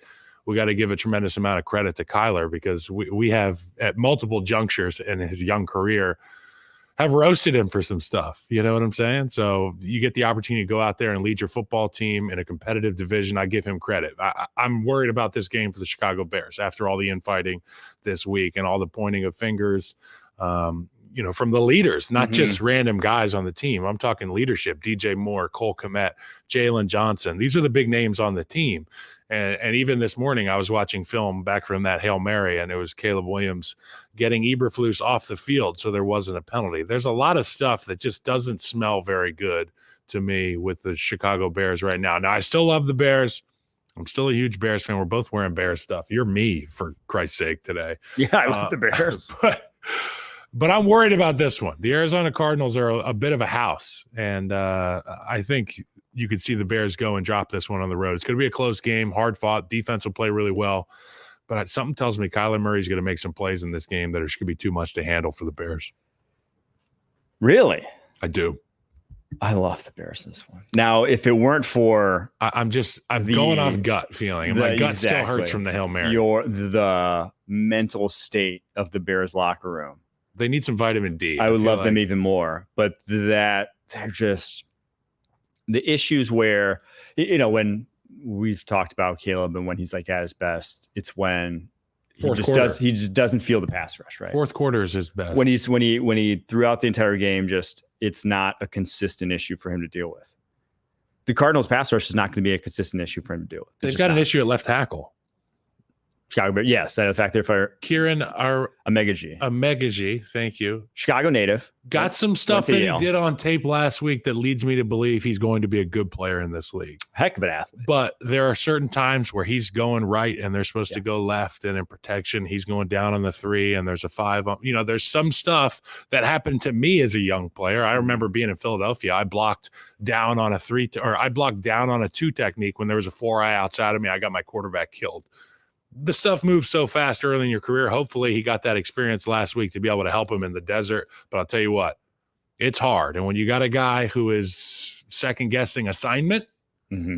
we got to give a tremendous amount of credit to Kyler because we have at multiple junctures in his young career have roasted him for some stuff. You know what I'm saying? So you get the opportunity to go out there and lead your football team in a competitive division. I give him credit. I'm worried about this game for the Chicago Bears after all the infighting this week and all the pointing of fingers, from the leaders, not just random guys on the team. I'm talking leadership, DJ Moore, Cole Kmet, Jalen Johnson. These are the big names on the team. And even this morning, I was watching film back from that Hail Mary, and it was Caleb Williams getting Eberflus off the field, so there wasn't a penalty. There's a lot of stuff that just doesn't smell very good to me with the Chicago Bears right now. Now, I still love the Bears. I'm still a huge Bears fan. We're both wearing Bears stuff. You're me, for Christ's sake, today. Yeah, I love the Bears. But I'm worried about this one. The Arizona Cardinals are a bit of a house, and I think you could see the Bears go and drop this one on the road. It's going to be a close game, hard fought. Defense will play really well. But something tells me Kyler Murray's going to make some plays in this game that are going to be too much to handle for the Bears. Really? I do. I love the Bears in this one. Now, if it weren't for I'm going off gut feeling. And my gut still hurts from the Hail Mary. The mental state of the Bears locker room. They need some vitamin D. I would love them even more. But they're just the issues where, when we've talked about Caleb and when he's like at his best, it's when he just doesn't feel the pass rush, right? Fourth quarter is his best. When he throughout the entire game, it's not a consistent issue for him to deal with. The Cardinals pass rush is not going to be a consistent issue for him to deal with. They've got an issue at left tackle. Chicago Bears, yes. In fact, they're for Kieran Amegaji. Thank you. Chicago native. Got some stuff that he did on tape last week that leads me to believe he's going to be a good player in this league. Heck of an athlete. But there are certain times where he's going right and they're supposed to go left, and in protection, he's going down on the 3 and there's a 5. There's some stuff that happened to me as a young player. I remember being in Philadelphia. I blocked down on a 3 or I blocked down on a 2 technique when there was a 4-eye outside of me. I got my quarterback killed. The stuff moves so fast early in your career. Hopefully he got that experience last week to be able to help him in the desert. But I'll tell you what, it's hard. And when you got a guy who is second guessing assignment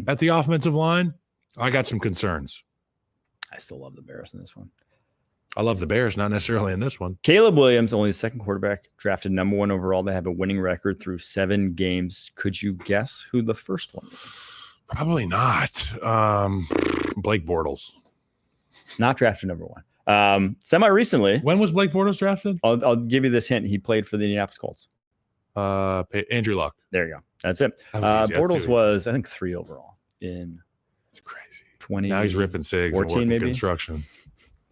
at the offensive line, I got some concerns. I still love the Bears in this one. I love the Bears, not necessarily in this one. Caleb Williams, only the second quarterback drafted number 1 overall. They have a winning record through 7 games. Could you guess who the first one is? Probably not. Blake Bortles. Not drafted number 1. Semi-recently. When was Blake Bortles drafted? I'll give you this hint. He played for the Indianapolis Colts. Andrew Luck. There you go. That's it. That was easy. Bortles was, I think, 3 overall in It's crazy. 20. Now he's ripping cigs 14 and working maybe? construction.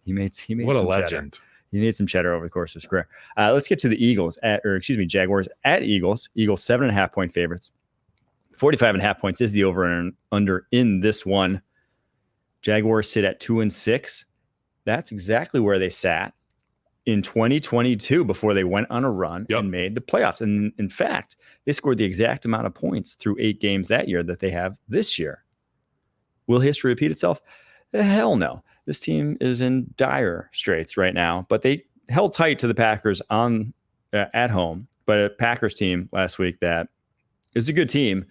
He made What a some legend. Cheddar. He made some cheddar over the course of his career. Let's get to the Jaguars at Eagles. Eagles 7.5 point favorites. 45.5 points is the over and under in this one. Jaguars sit at 2-6. That's exactly where they sat in 2022 before they went on a run and made the playoffs. And in fact, they scored the exact amount of points through 8 games that year that they have this year. Will history repeat itself? Hell no. This team is in dire straits right now, but they held tight to the Packers at home. But a Packers team last week that is a good team.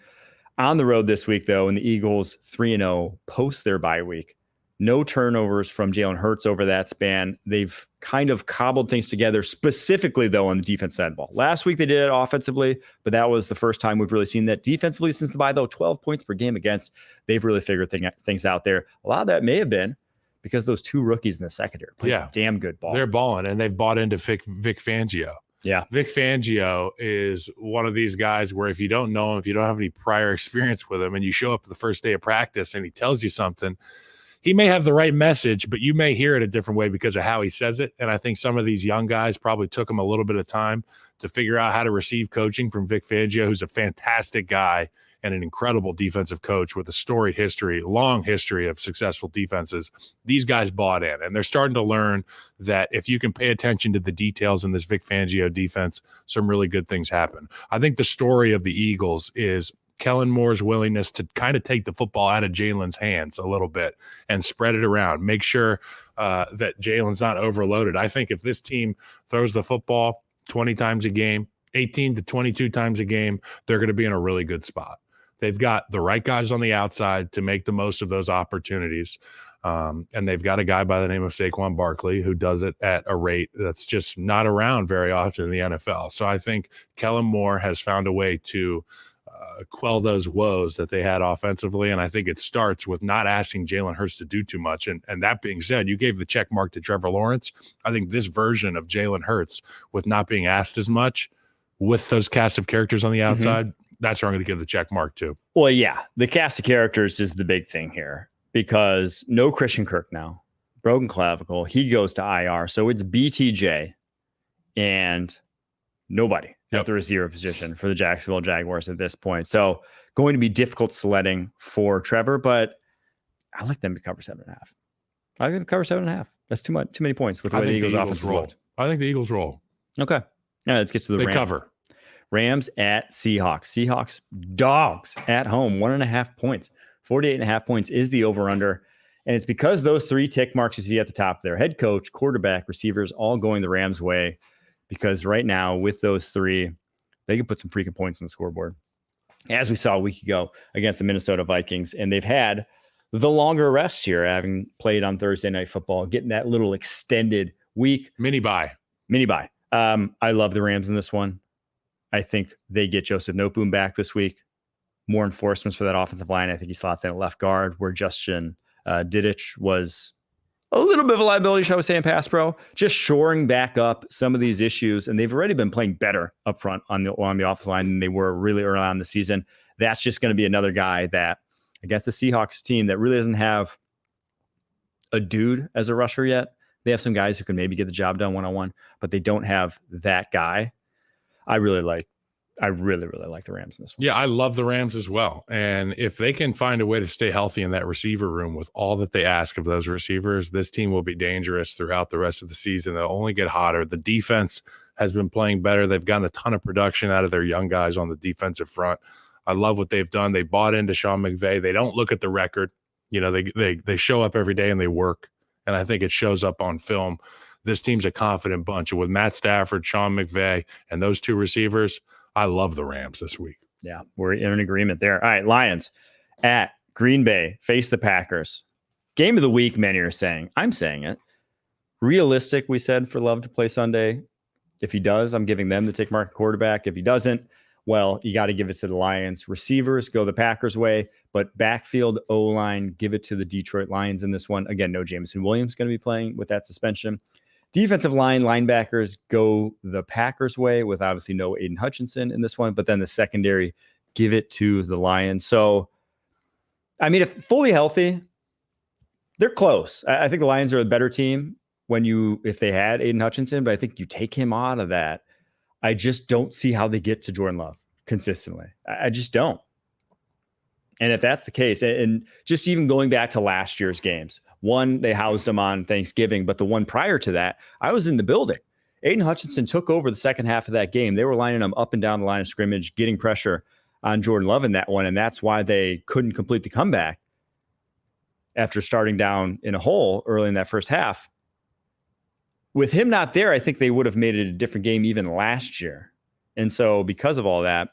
On the road this week, though, and the Eagles 3-0 post their bye week. No turnovers from Jalen Hurts over that span. They've kind of cobbled things together, specifically, though, on the defense side of the ball. Last week, they did it offensively, but that was the first time we've really seen that defensively since the bye, though. 12 points per game against. They've really figured things out there. A lot of that may have been because those 2 rookies in the secondary played some damn good ball. They're balling, and they've bought into Vic Fangio. Yeah. Vic Fangio is one of these guys where if you don't know him, if you don't have any prior experience with him, and you show up the first day of practice and he tells you something, he may have the right message, but you may hear it a different way because of how he says it. And I think some of these young guys probably took him a little bit of time to figure out how to receive coaching from Vic Fangio, who's a fantastic guy and an incredible defensive coach with a storied history, long history of successful defenses. These guys bought in, and they're starting to learn that if you can pay attention to the details in this Vic Fangio defense, some really good things happen. I think the story of the Eagles is Kellen Moore's willingness to kind of take the football out of Jalen's hands a little bit and spread it around, make sure that Jalen's not overloaded. I think if this team throws the football 20 times a game, 18 to 22 times a game, they're going to be in a really good spot. They've got the right guys on the outside to make the most of those opportunities. And they've got a guy by the name of Saquon Barkley who does it at a rate that's just not around very often in the NFL. So I think Kellen Moore has found a way to quell those woes that they had offensively. And I think it starts with not asking Jalen Hurts to do too much. And that being said, you gave the check mark to Trevor Lawrence. I think this version of Jalen Hurts with not being asked as much with those cast of characters on the outside, that's where I'm going to give the check mark to. Well, yeah, the cast of characters is the big thing here because no Christian Kirk now, broken clavicle. He goes to IR. So it's BTJ and nobody at the receiver position for the Jacksonville Jaguars at this point. So going to be difficult sledding for Trevor, but I like them to cover 7.5. I like them to cover 7.5. That's too many points with the way the Eagles offense roll. I think the Eagles roll. Okay. Now let's get to the Rams. Cover. Rams at Seahawks. Seahawks dogs at home, 1.5 points. 48.5 points is the over-under. And it's because those 3 tick marks you see at the top there, head coach, quarterback, receivers, all going the Rams' way. Because right now, with those 3, they can put some freaking points on the scoreboard. As we saw a week ago against the Minnesota Vikings. And they've had the longer rest here, having played on Thursday Night Football, getting that little extended week. Mini bye. I love the Rams in this one. I think they get Joseph Noteboom back this week. More enforcements for that offensive line. I think he slots in at left guard, where Justin Didich was a little bit of a liability, shall we say, in pass pro. Just shoring back up some of these issues, and they've already been playing better up front on the offensive line than they were really early on in the season. That's just going to be another guy that, against the Seahawks team that really doesn't have a dude as a rusher yet. They have some guys who can maybe get the job done one-on-one, but they don't have that guy. I really like the Rams in this one. Yeah, I love the Rams as well. And if they can find a way to stay healthy in that receiver room with all that they ask of those receivers, this team will be dangerous throughout the rest of the season. They'll only get hotter. The defense has been playing better. They've gotten a ton of production out of their young guys on the defensive front. I love what they've done. They bought into Sean McVay. They don't look at the record. You know, they show up every day and they work. And I think it shows up on film. This team's a confident bunch. And with Matt Stafford, Sean McVay, and those 2 receivers, I love the Rams this week. Yeah, we're in an agreement there. All right, Lions at Green Bay face the Packers. Game of the week, many are saying. I'm saying it. Realistic, we said, for Love to play Sunday. If he does, I'm giving them the tick mark quarterback. If he doesn't, well, you got to give it to the Lions. Receivers go the Packers' way, but backfield, O-line, give it to the Detroit Lions in this one. Again, no Jameson Williams going to be playing with that suspension. Defensive line, linebackers go the Packers way with obviously no Aiden Hutchinson in this one, but then the secondary give it to the Lions. So, I mean, if fully healthy, they're close. I think the Lions are a better team if they had Aiden Hutchinson, but I think you take him out of that. I just don't see how they get to Jordan Love consistently. I just don't. And if that's the case, and just even going back to last year's games, one, they housed him on Thanksgiving, but the one prior to that, I was in the building. Aiden Hutchinson took over the second half of that game. They were lining him up and down the line of scrimmage, getting pressure on Jordan Love in that one, and that's why they couldn't complete the comeback after starting down in a hole early in that first half. With him not there, I think they would have made it a different game even last year. And so because of all that,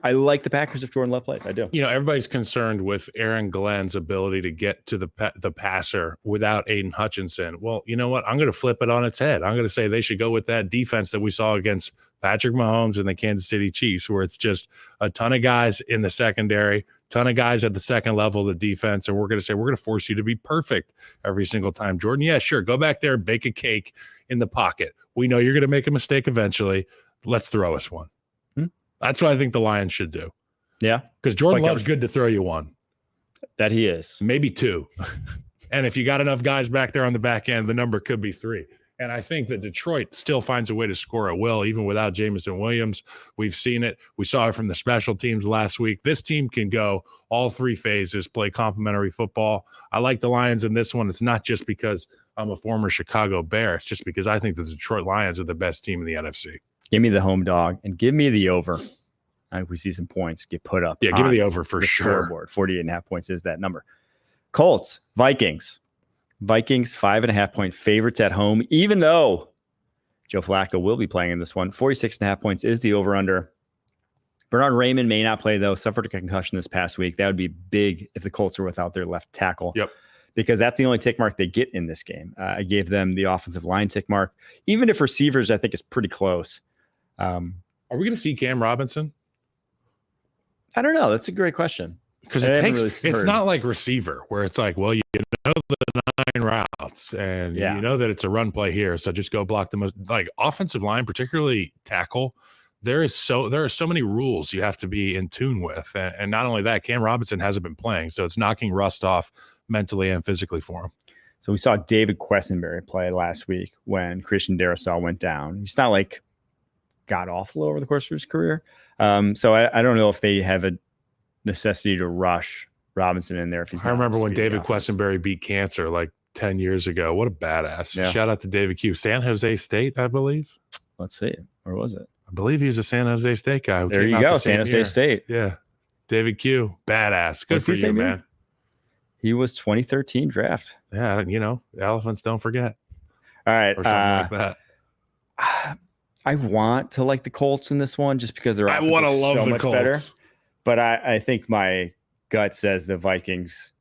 I like the Packers if Jordan Love plays. I do. Everybody's concerned with Aaron Glenn's ability to get to the passer without Aiden Hutchinson. Well, you know what? I'm going to flip it on its head. I'm going to say they should go with that defense that we saw against Patrick Mahomes and the Kansas City Chiefs, where it's just a ton of guys in the secondary, ton of guys at the second level of the defense, and we're going to force you to be perfect every single time. Jordan, yeah, sure. Go back there and bake a cake in the pocket. We know you're going to make a mistake eventually. Let's throw us one. That's what I think the Lions should do. Yeah. Because Jordan Love's good to throw you one. That he is. Maybe two. And if you got enough guys back there on the back end, the number could be three. And I think that Detroit still finds a way to score at will, even without Jameson Williams. We've seen it. We saw it from the special teams last week. This team can go all three phases, play complementary football. I like the Lions in this one. It's not just because I'm a former Chicago Bear. It's just because I think the Detroit Lions are the best team in the NFC. Give me the home dog and give me the over. I think we see some points get put up. Yeah, give me the over for sure. Scoreboard. 48.5 points is that number. Colts, Vikings. Vikings 5.5 point favorites at home, even though Joe Flacco will be playing in this one. 46.5 points is the over-under. Bernard Raymond may not play, though. Suffered a concussion this past week. That would be big if the Colts are without their left tackle. Yep. Because that's the only tick mark they get in this game. I gave them the offensive line tick mark. Even if receivers, I think, is pretty close. Are we going to see Cam Robinson? I don't know. That's a great question. Because it's not like receiver where it's like, well, you know the 9 routes and you know that it's a run play here, so just go block the most. Like offensive line, particularly tackle, there are so many rules you have to be in tune with, and not only that, Cam Robinson hasn't been playing, so it's knocking rust off mentally and physically for him. So we saw David Questenberry play last week when Christian Darrisaw went down. He's not like god awful over the course of his career. So I don't know if they have a necessity to rush Robinson in there. I remember when David Questenberry beat cancer like 10 years ago. What a badass. Yeah. Shout out to David Q. San Jose State, I believe. Let's see. Where was it? I believe he was a San Jose State guy. There you go. San Jose State. Yeah. David Q. Badass. Good for you, man. He was 2013 draft. Yeah. Elephants don't forget. All right. Or something like that. I want to like the Colts in this one just because they're I want to love so the much Colts. Better. But I think my gut says the Vikings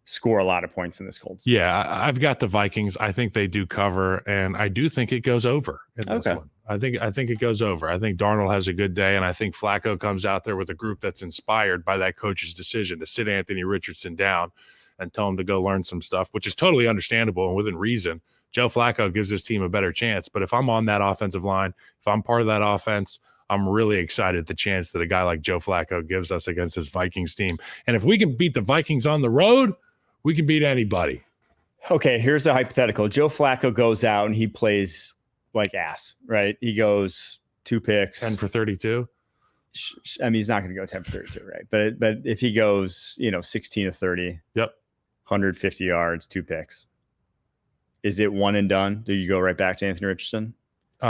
score a lot of points in this Colts. Yeah, I've got the Vikings. I think they do cover, and I do think it goes over in this one. I think it goes over. I think Darnold has a good day, and I think Flacco comes out there with a group that's inspired by that coach's decision to sit Anthony Richardson down and tell him to go learn some stuff, which is totally understandable and within reason. Joe Flacco gives his team a better chance. But if I'm on that offensive line, if I'm part of that offense, I'm really excited at the chance that a guy like Joe Flacco gives us against his Vikings team. And if we can beat the Vikings on the road, we can beat anybody. Okay, here's a hypothetical. Joe Flacco goes out and he plays like ass, right? He goes 2 picks. 10 for 32? I mean, he's not going to go 10 for 32, right? But if he goes, 16 of 30, 150 yards, 2 picks, is it one and done? Do you go right back to Anthony Richardson? He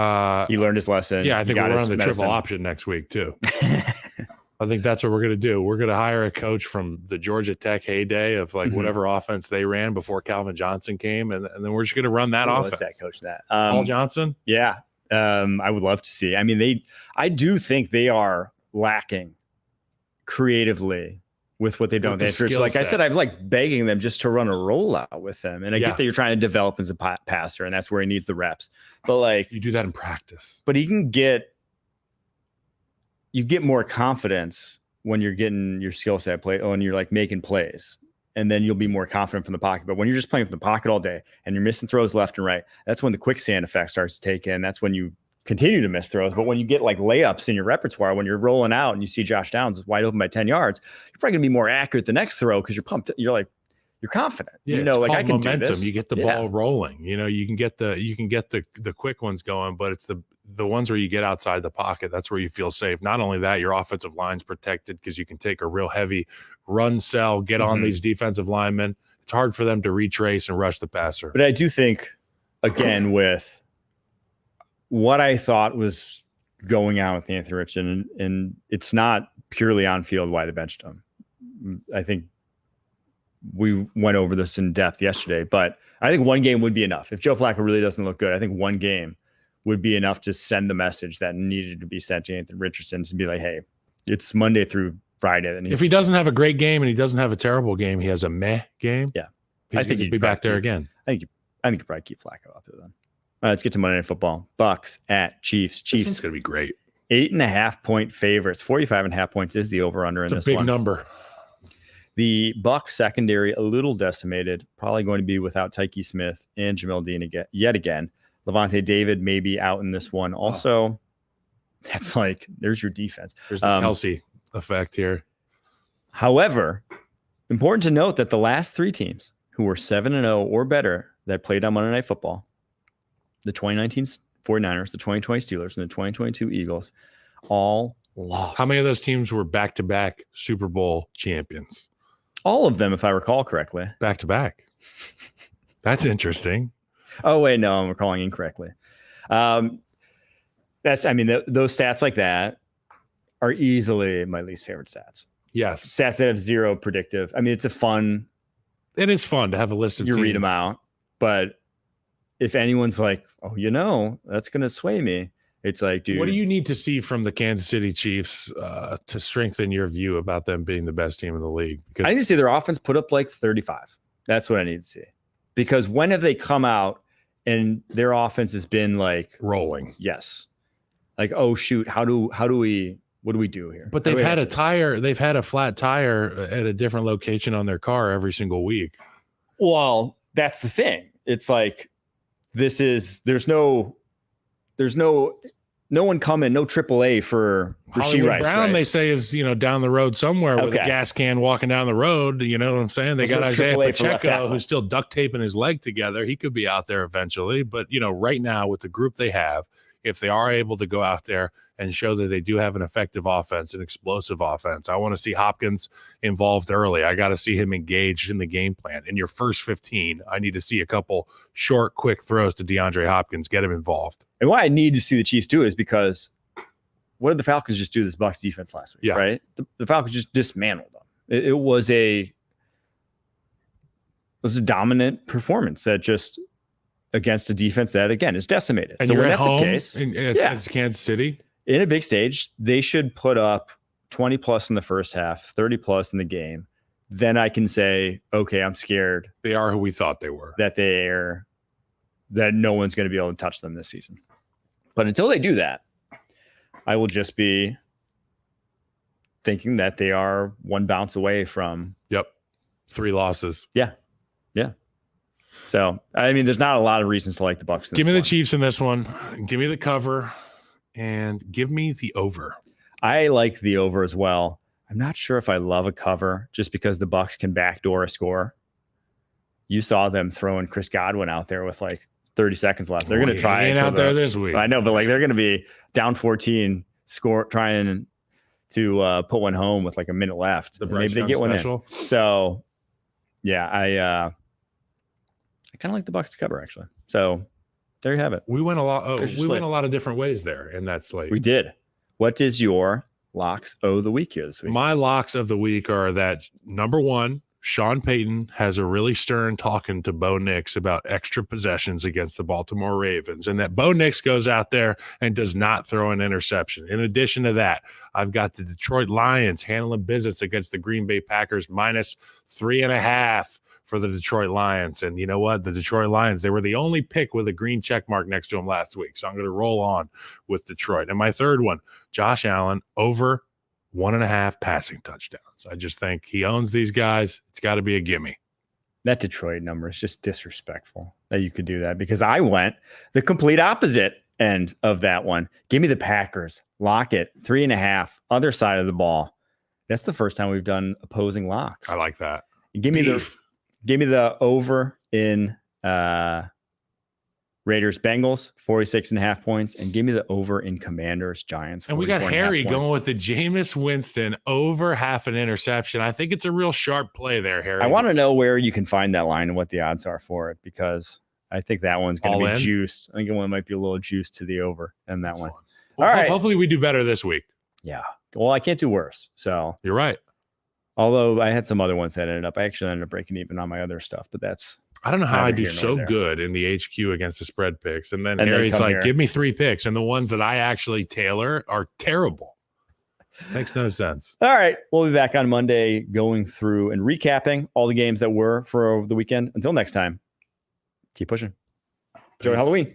learned his lesson. Yeah, I think we're on the triple option next week too. I think that's what we're going to do. We're going to hire a coach from the Georgia Tech heyday of whatever offense they ran before Calvin Johnson came, and then we're just going to run that offense. That coach that Paul Johnson? Yeah, I would love to see. I mean, I do think they are lacking creatively with what they've done with Andrews. Like I said, I'm begging them just to run a rollout with them. And I get that you're trying to develop as a passer, and that's where he needs the reps. But you do that in practice. But you get more confidence when you're getting your skill set play, when you're making plays. and then you'll be more confident from the pocket. But when you're just playing from the pocket all day and you're missing throws left and right, that's when the quicksand effect starts to take in. That's when you continue to miss throws. But when you get like layups in your repertoire, when you're rolling out and you see Josh Downs wide open by 10 yards, you're probably going to be more accurate the next throw because you're pumped. You're confident. Yeah, you know, like I can momentum. do this. You get the ball rolling. You know, you can get the quick ones going, but it's the ones where you get outside the pocket. That's where you feel safe. Not only that, your offensive line's protected because you can take a real heavy run cell, get on these defensive linemen. It's hard for them to retrace and rush the passer. But I do think, again, with what I thought was going on with Anthony Richardson, and it's not purely on field why they benched him. I think we went over this in depth yesterday, but I think one game would be enough. If Joe Flacco really doesn't look good, I think one game would be enough to send the message that needed to be sent to Anthony Richardson to be like, hey, it's Monday through Friday. If he doesn't have a great game and he doesn't have a terrible game, he has a meh game. Yeah. I think he'd be back there again. I think you probably keep Flacco out there then. All right, let's get to Monday Night Football. Bucks at Chiefs. Chiefs. It's going to be great. 8.5-point favorites. 45.5 points is the over-under in this one. It's a big number. The Bucs secondary a little decimated, probably going to be without Tyke Smith and Jamel Dean yet again. Levante David may be out in this one. Also, that's like, there's your defense. There's the Kelsey effect here. However, important to note that the last three teams who were 7-0 or better that played on Monday Night Football, the 2019 49ers, the 2020 Steelers, and the 2022 Eagles, all lost. How many of those teams were back-to-back Super Bowl champions? All of them, if I recall correctly. Back-to-back. That's interesting. Oh, wait, no, I'm recalling incorrectly. Those stats like that are easily my least favorite stats. Yes. Stats that have zero predictive. I mean, it's a fun. It is fun to have a list of teams. You read them out. But if anyone's like, oh, that's going to sway me, it's like, dude. What do you need to see from the Kansas City Chiefs to strengthen your view about them being the best team in the league? Because I need to see their offense put up like 35. That's what I need to see. Because when have they come out and their offense has been like rolling? Yes. Like, oh shoot, what do we do here? But they've had a flat tire at a different location on their car every single week. Well, that's the thing. It's like there's no one coming, no AAA for Rasheed Rice. Brown, right? they say, is down the road somewhere with a gas can walking down the road. You know what I'm saying? They got Isaiah Pacheco, who's still duct taping his leg together. He could be out there eventually, but right now with the group they have, if they are able to go out there and show that they do have an effective offense, an explosive offense, I want to see Hopkins involved early. I got to see him engaged in the game plan. In your first 15, I need to see a couple short, quick throws to DeAndre Hopkins, get him involved. And why I need to see the Chiefs do is because what did the Falcons just do to this Bucs defense last week? Yeah. Right? The Falcons just dismantled them. It was a dominant performance that just against a defense that, again, is decimated. And so you're when at that's home the case, it's Kansas City. In a big stage, they should put up 20 plus in the first half, 30 plus in the game. Then I can say, okay, I'm scared. They are who we thought they were. That no one's going to be able to touch them this season. But until they do that, I will just be thinking that they are one bounce away from 3 losses. Yeah. So, I mean, there's not a lot of reasons to like the Bucs. Give me the Chiefs in this one. Give me the cover and give me the over. I like the over as well. I'm not sure if I love a cover just because the Bucs can backdoor a score. You saw them throwing Chris Godwin out there with like 30 seconds left. They're going to try out there this week. I know, but like they're going to be down 14, trying to put one home with like a minute left. Maybe they get one in. So, yeah, I kind of like the Bucs to cover actually. So there you have it. We went a lot. Went a lot of different ways there in that slate. We did. What is your locks of the week here this week? My locks of the week are that number one, Sean Payton has a really stern talking to Bo Nix about extra possessions against the Baltimore Ravens, and that Bo Nix goes out there and does not throw an interception. In addition to that, I've got the Detroit Lions handling business against the Green Bay Packers -3.5 for the Detroit Lions. And you know what? The Detroit Lions, they were the only pick with a green check mark next to them last week. So I'm going to roll on with Detroit. And my third one, Josh Allen over 1.5 passing touchdowns. I just think he owns these guys. It's got to be a gimme. That Detroit number is just disrespectful that you could do that, because I went the complete opposite end of that one. Give me the Packers. Lock it. 3.5. Other side of the ball. That's the first time we've done opposing locks. I like that. Give me the over in Raiders Bengals, 46.5 points, and give me the over in Commanders Giants. And we got Harry going with the Jameis Winston over half an interception. I think it's a real sharp play there, Harry. I want to know where you can find that line and what the odds are for it, because I think that one's going to be juiced. I think one might be a little juiced to the over in that one. Well, all right. Hopefully we do better this week. Yeah. Well, I can't do worse. So you're right. Although I had some other ones that ended up breaking even on my other stuff, but I don't know how I do so good in the HQ against the spread picks. And then Harry's like, give me 3 picks. And the ones that I actually tailor are terrible. Makes no sense. All right. We'll be back on Monday going through and recapping all the games that were for over the weekend. Until next time, keep pushing. Enjoy Halloween.